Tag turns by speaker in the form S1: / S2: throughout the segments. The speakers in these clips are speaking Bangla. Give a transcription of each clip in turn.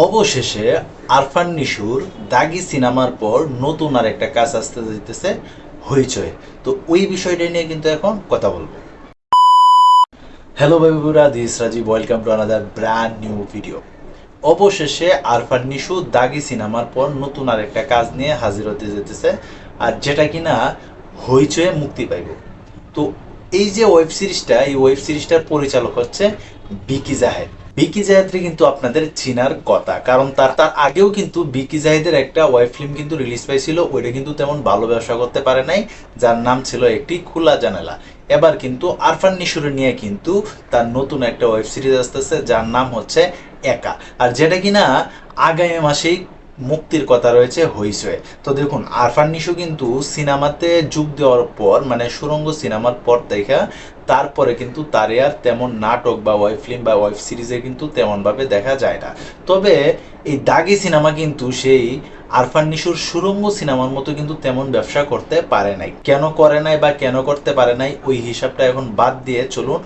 S1: অবশেষে আরফান নিশুর দাগি সিনেমার পর নতুন আর একটা কাজ আসতে যেতেছে হইচই। তো ওই বিষয়টা নিয়ে কিন্তু এখন কথা বলবো। হ্যালো বাবুরা, this Rajib, welcome to another brand new video. অবশেষে আরফান নিশু দাগি সিনেমার পর নতুন আর একটা কাজ নিয়ে হাজির হতে যেতেছে, আর যেটা কিনা হইচয়ে মুক্তি পাইব। তো এই যে ওয়েব সিরিজটার পরিচালক হচ্ছে বিকি জাহেদ। বিকি জাহেদকে কিন্তু আপনাদের চিনার কথা, কারণ তার তার আগেও কিন্তু বিকি জাহেদের একটা ওয়েব ফিল্ম কিন্তু রিলিজ পাইছিল, ওইটা কিন্তু তেমন ভালো ব্যবসা করতে পারে নাই, যার নাম ছিল একটি খোলা জানালা। এবার কিন্তু আরফান নিশুরে নিয়ে কিন্তু তার নতুন একটা ওয়েব সিরিজ আসতেছে, যার নাম হচ্ছে একা, আর যেটা কিনা আগামী মাসেই মুক্তির কথা রয়েছে হইচয়ে। তো দেখুন, আরফান নিশো কিন্তু সিনেমাতে যোগ দেওয়ার পর, মানে সুরঙ্গ সিনেমার পর দেখা তারপরে কিন্তু তার আর তেমন নাটক বা ওয়েব ফিল্ম বা ওয়েব সিরিজে কিন্তু তেমনভাবে দেখা যায় না। তবে এই দাগি সিনেমা কিন্তু সেই আরফান নিশুর সুরঙ্গ সিনেমার মতো কিন্তু তেমন ব্যবসা করতে পারে নাই। কেন করে নাই বা কেন করতে পারে নাই, ওই হিসাবটা এখন বাদ দিয়ে চলুন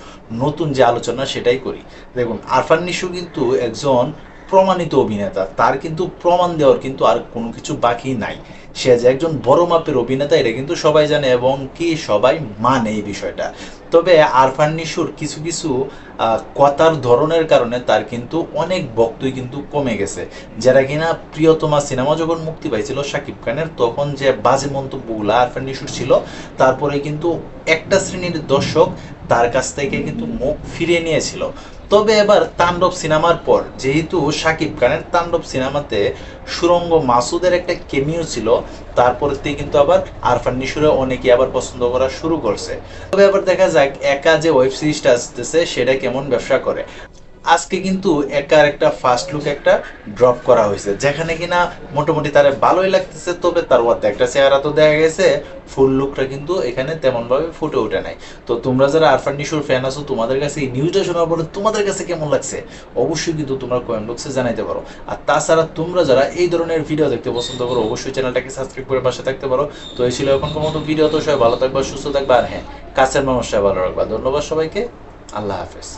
S1: নতুন যে আলোচনা সেটাই করি। দেখুন, আরফান নিশু কিন্তু একজন প্রমাণিত অভিনেতা, তার কিন্তু প্রমাণ দেওয়ার কিন্তু আর কোনো কিছু বাকি নাই। সে যে একজন বড় মাপের অভিনেতা এটা কিন্তু সবাই জানে, এবং কি সবাই মানে এই বিষয়টা। তবে আরফান নিশুর কিছু কিছু কথার ধরনের কারণে তার কিন্তু অনেক ভক্তই কিন্তু কমে গেছে, যারা কিনা প্রিয়তমা সিনেমা যখন মুক্তি পাইছিল শাকিব খানের, তখন যে বাজে মন্তব্যগুলো আরফান নিশুর ছিল, তারপরে কিন্তু একটা শ্রেণীর দর্শক তার কাছ থেকে কিন্তু মুখ ফিরিয়ে নিয়েছিল। তবে এবার তাণ্ডব সিনেমার পর, যেহেতু শাকিব খানের তাণ্ডব সিনেমাতে সুরঙ্গ মাসুদের একটা কেমিও ছিল, তারপরে থেকে কিন্তু আবার আরফান নিশুরে অনেকে আবার পছন্দ করা শুরু করছে। তবে আবার দেখা যাক একা যে ওয়েব সিরিজটা আসতেছে সেটা কেমন ব্যবসা করে। আজকে কিন্তু একার একটা ফার্স্ট লুক একটা ড্রপ করা হয়েছে, যেখানে কিনা মোটামুটি তার ভালোই লাগতেছে। তবে তার একটা চেহারা তো দেখা গেছে, ফুল লুকটা কিন্তু এখানে তেমন ভাবে ফুটে ওঠে নাই। তো তোমরা যারা আরফান নিশুর ফ্যান আছো, তোমাদের কাছে এই নিউজটা শোনার পরে তোমাদের কাছে কেমন লাগছে অবশ্যই কিন্তু তোমরা কমেন্ট বক্সে জানাইতে পারো। আর তাছাড়া তোমরা যারা এই ধরনের ভিডিও দেখতে পছন্দ করো, অবশ্যই চ্যানেলটাকে সাবস্ক্রাইব করে পাশে থাকতে পারো। তো এই ছিল এখনকার মতো ভিডিও। তো সবাই ভালো থাকবা, সুস্থ থাকবা, আর হ্যাঁ, কাছের মানুষটা ভালো রাখবা। ধন্যবাদ সবাইকে। আল্লাহ হাফেজ।